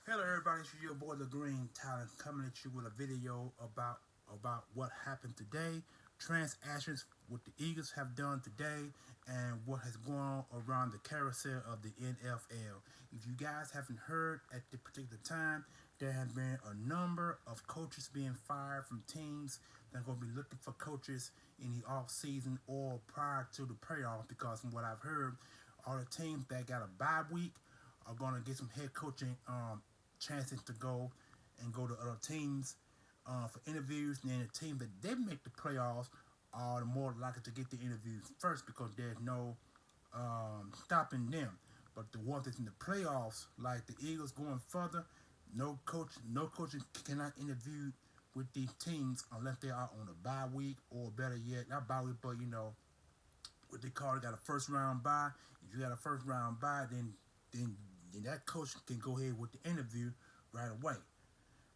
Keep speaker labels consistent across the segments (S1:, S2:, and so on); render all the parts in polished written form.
S1: Hello everybody, it's your boy the Green Talent coming at you with a video about what happened today, transactions, what the Eagles have done today, and what has gone on around the carousel of the NFL. If you guys haven't heard at the particular time, there have been a number of coaches being fired from teams that are going to be looking for coaches in the off season or prior to the playoffs. Because from what I've heard, all the teams that got a bye week are going to get some head coaching chances to go to other teams for interviews. And then the team that they make the playoffs are the more likely to get the interviews first because there's no stopping them. But the ones that's in the playoffs, like the Eagles going further, no coaching cannot interview with these teams unless they are on a bye week or better yet, not bye week, but what they call it, got a first round bye. If you got a first round bye, then then that coach can go ahead with the interview right away.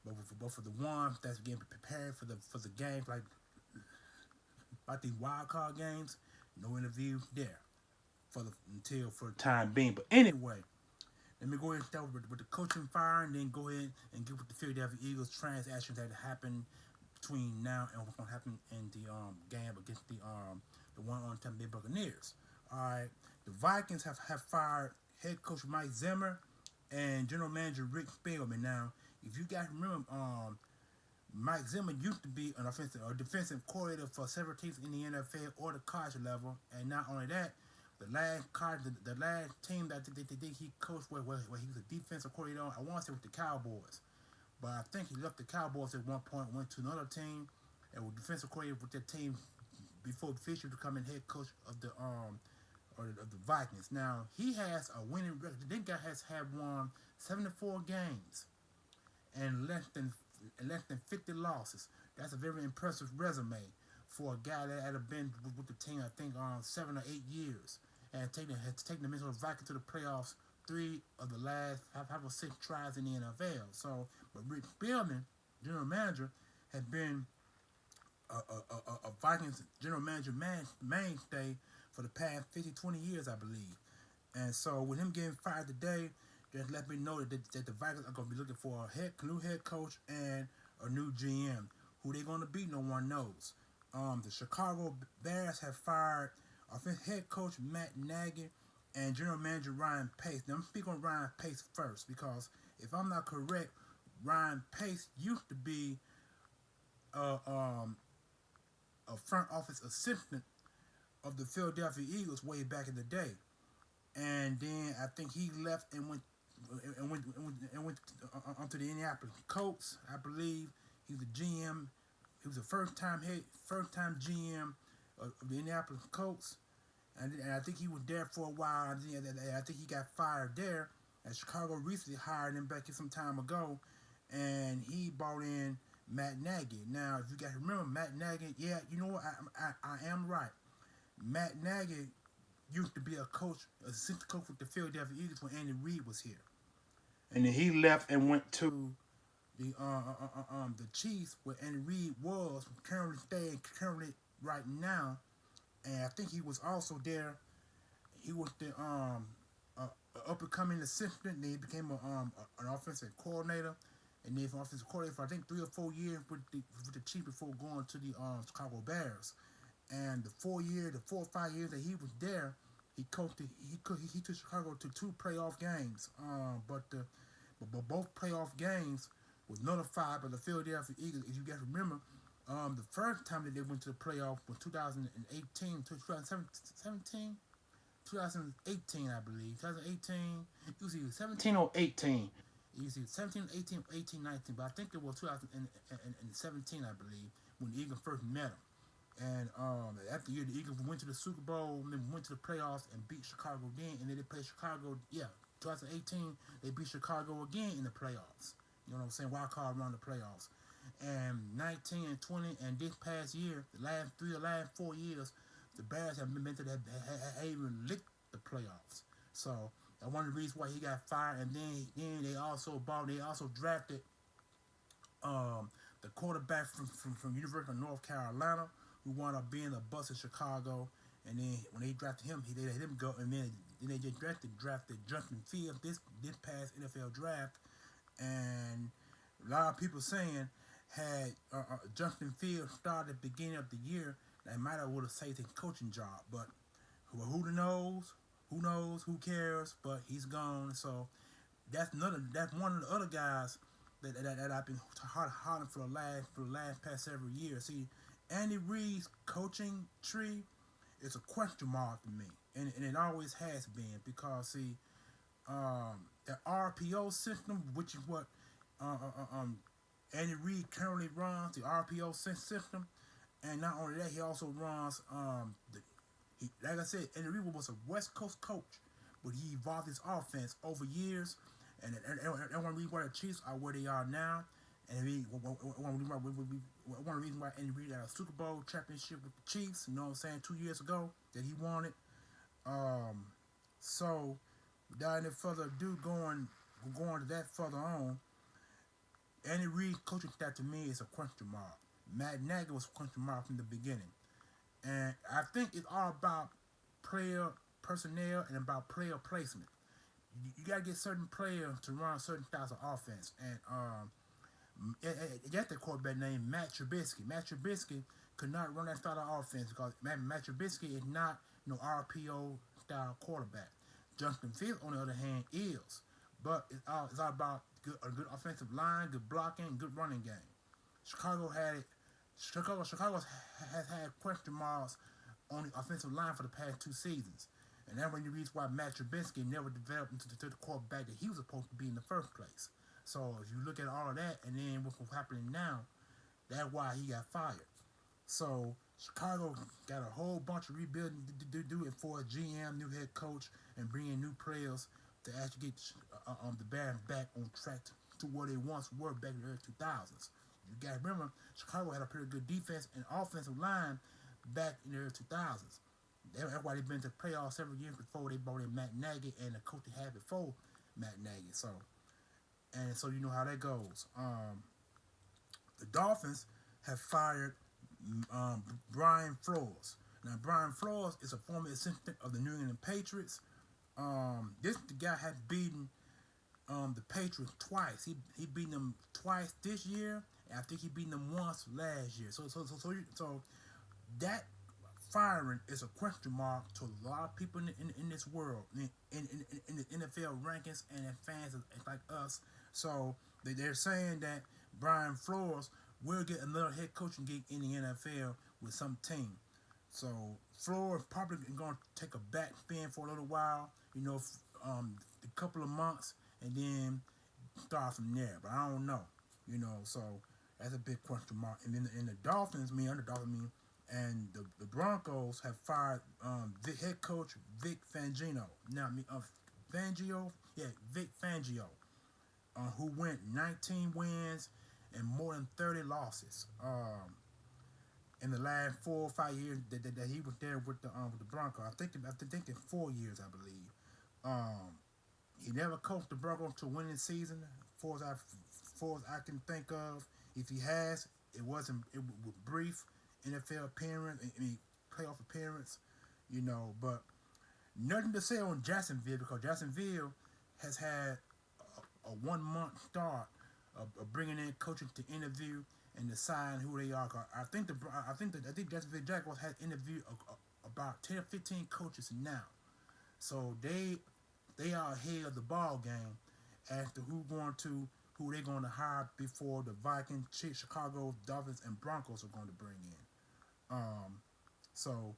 S1: But for the ones that's getting prepared for the games like these wild card games, no interview there for the time being. But anyway, let me go ahead and start with the coaching fire, and then go ahead and get with the Philadelphia Eagles transactions that happened between now and what's gonna happen in the game against the one on Tampa Bay Buccaneers. All right, the Vikings have fired head coach Mike Zimmer and general manager Rick Spielman. Now, if you guys remember, Mike Zimmer used to be an offensive or defensive coordinator for several teams in the NFL or the college level, and not only that, the last team that they think he coached where he was a defensive coordinator on, I want to say with the Cowboys, but I think he left the Cowboys at one point, went to another team, and was defensive coordinator with that team before Fisher becoming head coach of the of the Vikings. Now he has a winning record. This guy has had won 74 games and less than 50 losses. That's a very impressive resume for a guy that had been with the team, I think, 7 or 8 years, and has taken the Minnesota Vikings to the playoffs 3 of the last 5 or 6 tries in the NFL. So, but Rick Spielman, general manager, has been a Vikings general manager mainstay for the past 50, 20 years, I believe. And so with him getting fired today, just let me know that the Vikings are going to be looking for a new head coach and a new GM. Who they're going to be, no one knows. The Chicago Bears have fired head coach Matt Nagy and general manager Ryan Pace. Now I'm speaking on Ryan Pace first because if I'm not correct, Ryan Pace used to be uh, um, a front office assistant of the Philadelphia Eagles way back in the day, and then I think he left and went onto the Indianapolis Colts. I believe he was a GM. He was a first time GM of the Indianapolis Colts, and I think he was there for a while. And I think he got fired there. And Chicago recently hired him back some time ago, and he brought in Matt Nagy. Now, if you guys remember Matt Nagy, yeah, you know what? I am right. Matt Nagy used to be a coach, assistant coach with the Philadelphia Eagles when Andy Reid was here, and then he left and went to the Chiefs where Andy Reid was currently right now, and I think he was also there. He was the up and coming assistant. Then he became an offensive coordinator, and then offensive coordinator for I think 3 or 4 years with the Chiefs before going to the Chicago Bears. And the 4 or 5 years that he was there, he coached. He took Chicago to 2 playoff games. But both playoff games was notified by the Philadelphia Eagles. If you guys remember, the first time that they went to the playoff was 2018 to 2017, 2018, I believe. 2018, it was either 17 or 18. It was either 17, 18, 18, 19. But I think it was 2017, I believe, when the Eagles first met them. And after the year, the Eagles went to the Super Bowl, and then went to the playoffs and beat Chicago again. And then they played Chicago, 2018, they beat Chicago again in the playoffs. You know what I'm saying? Wild card around the playoffs. And 19 and 20, and this past year, the last 4 years, the Bears have been to that, have even licked the playoffs. So that's one of the reasons why he got fired. And then they also drafted the quarterback from University of North Carolina, who wound up being a bust in Chicago. And then when they drafted him, they let him go. And then they just drafted Justin Fields this past NFL draft. and a lot of people saying had Justin Fields started at the beginning of the year, they might have would have saved his coaching job. But who knows? Who knows? Who cares? But he's gone. So that's another. That's one of the other guys that I've been hollering for the last past several years. See, Andy Reid's coaching tree is a question mark to me, and it always has been because see, the RPO system, which is what Andy Reid currently runs, the RPO system, and not only that, he also runs like I said, Andy Reid was a West Coast coach, but he evolved his offense over years, and one reason why the Chiefs are where they are now, and one reason why Andy Reid had a Super Bowl championship with the Chiefs, you know what I'm saying, 2 years ago that he wanted. So without any further ado, going to that further on, Andy Reid's coaching staff to me is a question mark. Matt Nagy was a question mark from the beginning. And I think it's all about player personnel and about player placement. You got to get certain players to run certain styles of offense. And that's the quarterback named Matt Trubisky. Matt Trubisky could not run that style of offense because Matt Trubisky is not no RPO style quarterback. Justin Fields, on the other hand, is. But it's all about a good offensive line, good blocking, good running game. Chicago has had question marks on the offensive line for the past 2 seasons. And that's when you reason why Matt Trubisky never developed into the quarterback that he was supposed to be in the first place. So if you look at all of that and then what's happening now, that's why he got fired. So Chicago got a whole bunch of rebuilding to do it for a GM, new head coach, and bringing new players to actually get the Bears back on track to where they once were back in the early 2000s. You got to remember, Chicago had a pretty good defense and offensive line back in the early 2000s. That's why they've been to the playoffs several years before they brought in Matt Nagy and the coach they had before Matt Nagy. So you know how that goes. The Dolphins have fired Brian Flores. Now, Brian Flores is a former assistant of the New England Patriots. The guy has beaten the Patriots twice. He beat them twice this year, and I think he beat them once last year. So that firing is a question mark to a lot of people in this world, in the NFL rankings and fans like us. So they're saying that Brian Flores will get another head coaching gig in the NFL with some team. So Flores probably going to take a back spin for a little while, a couple of months, and then start from there. But I don't know, so that's a big question mark. And then the Dolphins, and the Broncos have fired the head coach Vic Fangio. Now, Vic Fangio, who went 19 wins and more than 30 losses in the last 4 or 5 years that he was there with the Broncos. I think in 4 years, I believe. He never coached the Broncos to a winning season, far as I can think of. If he has, it was brief NFL appearance, playoff appearance, but nothing to say on Jacksonville because Jacksonville has had a 1 month start of bringing in coaches to interview and decide who they are. I think Jacksonville Jaguars has interviewed about 10 or 15 coaches now, so they are ahead of the ball game as to who they're going to hire before the Vikings, Chicago, Dolphins, and Broncos are going to bring in. So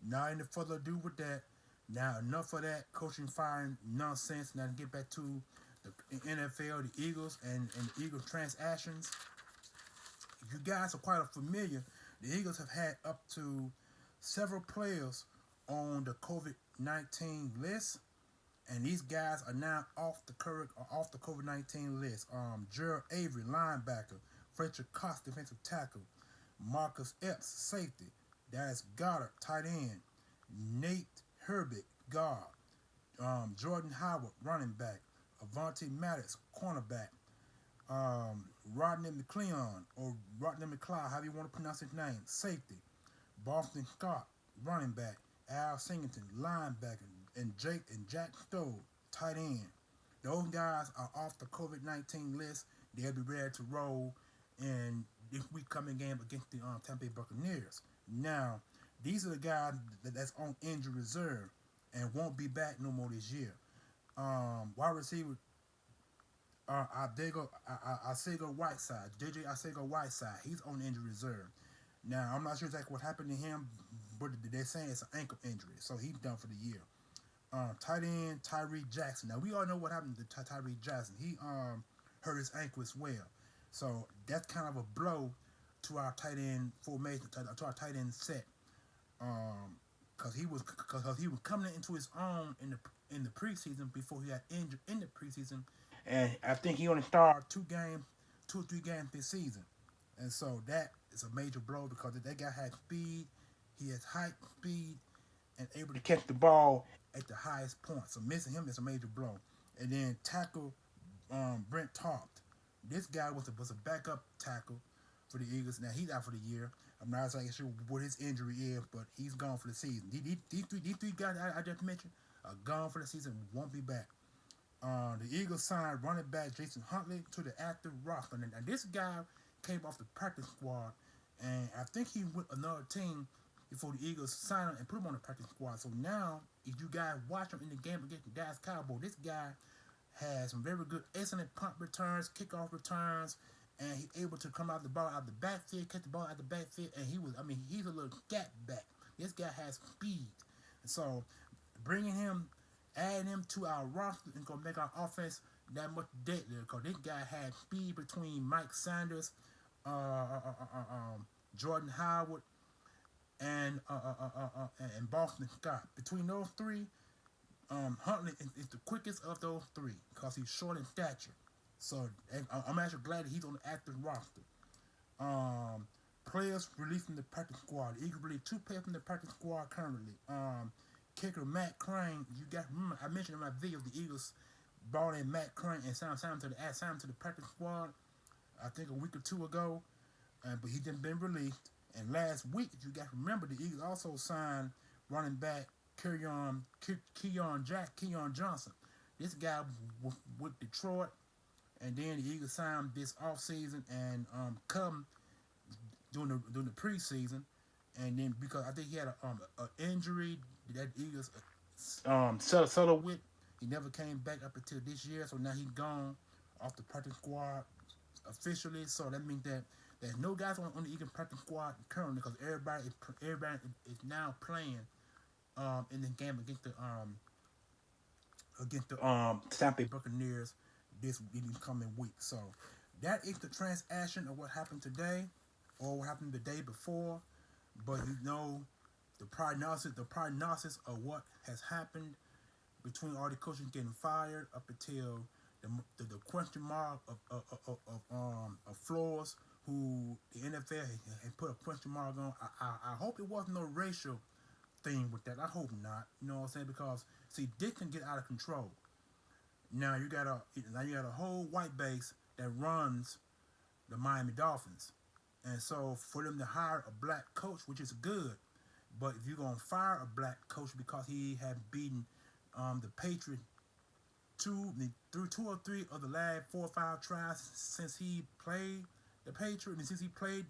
S1: not any further ado with that. Now enough of that coaching firing nonsense. Now to get back to the NFL, the Eagles, and the Eagles transactions. If you guys are quite familiar, the Eagles have had up to several players on the COVID-19 list, and these guys are now off the COVID-19 list. Gerald Avery, linebacker; Fletcher Cox, defensive tackle; Marcus Epps, safety; Dallas Goedert, tight end; Nate Herbig, guard; Jordan Howard, running back; Avonte Maddox, cornerback; Rodney McLeod, or Rodney McLeod, however you want to pronounce his name, safety; Boston Scott, running back; Al Singleton, linebacker; and Jack Stowe, tight end; Those guys are off the COVID-19 list. They'll be ready to roll in this week coming game against the Tampa Bay Buccaneers. Now, these are the guys that's on injury reserve and won't be back no more this year. Wide receiver Arcega Whiteside, JJ Arcega Whiteside, he's on injury reserve. Now, I'm not sure exactly what happened to him, but they're saying it's an ankle injury, so he's done for the year. Tight end Tyree Jackson. Now, we all know what happened to Tyree Jackson. He hurt his ankle as well. So that's kind of a blow to our tight end formation, to our tight end set. Because he was coming into his own in the preseason before he got injured in the preseason, and I think he only started 2 or 3 games this season, and so that is a major blow because that guy has speed, he has height, speed, and able to catch the ball at the highest point. So missing him is a major blow. And then tackle Brent Toft. This guy was a backup tackle for the Eagles. Now he's out for the year. I'm not exactly sure what his injury is, but he's gone for the season. These three guys I just mentioned are gone for the season, won't be back. The Eagles signed running back Jason Huntley to the active roster. And this guy came off the practice squad, and I think he went another team before the Eagles signed him and put him on the practice squad. So now, if you guys watch him in the game against the Dallas Cowboys, this guy has some very good, excellent punt returns, kickoff returns, and he's able to come out the ball out the backfield, catch the ball out the backfield, and he's a little gap back. This guy has speed. So bringing him, adding him to our roster is going to make our offense that much deadlier because this guy had speed between Mike Sanders, Jordan Howard, and Boston Scott. Between those three, Huntley is the quickest of those three because he's short in stature. So I'm actually glad that he's on the active roster. Players released from the practice squad. The Eagles released 2 players from the practice squad currently. Kicker Matt Crane. You got remember I mentioned in my video the Eagles brought in Matt Crane and signed him to the practice squad. I think a week or 2 ago, but he didn't been released. And last week, if you guys remember, the Eagles also signed running back Keon Johnson. This guy with Detroit, and then the Eagles signed this offseason and come during the preseason, and then because I think he had a injury that Eagles settled with, he never came back up until this year. So now he's gone off the practice squad officially. So that means that there's no guys on the Eagles practice squad currently because everybody is now playing in the game against the Tampa Bay Buccaneers this coming week. So that is the transaction of what happened today or what happened the day before. But you know the prognosis of what has happened between all the coaches getting fired up until the question mark of Flores, who the NFL had put a question mark on. I hope it wasn't no racial thing with that. I hope not. You know what I'm saying? Because see, this can get out of control. Now you got a whole white base that runs the Miami Dolphins, and so for them to hire a black coach, which is good, but if you're gonna fire a black coach because he had beaten the Patriots through 2 or 3 of the last 4 or 5 tries since he played the Patriots, and since he played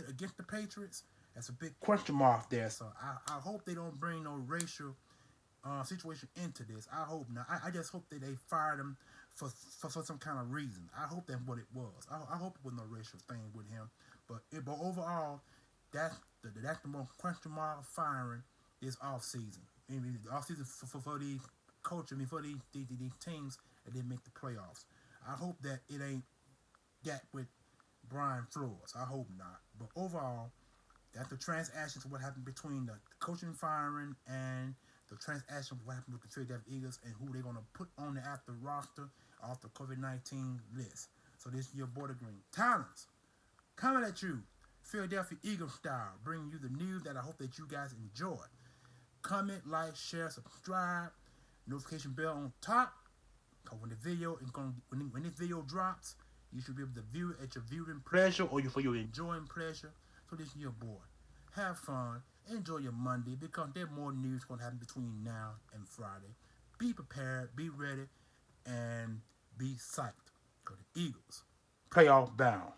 S1: against the Patriots, that's a big question mark there. So I hope they don't bring no racial situation into this. I hope not. I just hope that they fired him for some kind of reason. I hope that's what it was. I hope it was no racial thing with him. But overall, that's the most question mark firing this off season. I mean, the off season for these coaches, for these teams that didn't make the playoffs. I hope that it ain't that with Brian Flores. I hope not. But overall, that's the transaction to what happened between the coaching firing and the transaction of what happened with the Philadelphia Eagles and who they're going to put on the active roster off the COVID-19 list. So this is your Border Green Talents coming at you, Philadelphia Eagles style, bringing you the news that I hope that you guys enjoy. Comment, like, share, subscribe, notification bell on top. Cause when this video drops, you should be able to view it at your viewing pleasure or for your enjoying pleasure. So this is your boy. Have fun. Enjoy your Monday because there's more news going to happen between now and Friday. Be prepared. Be ready. and be psyched. Go to Eagles. Playoff bound.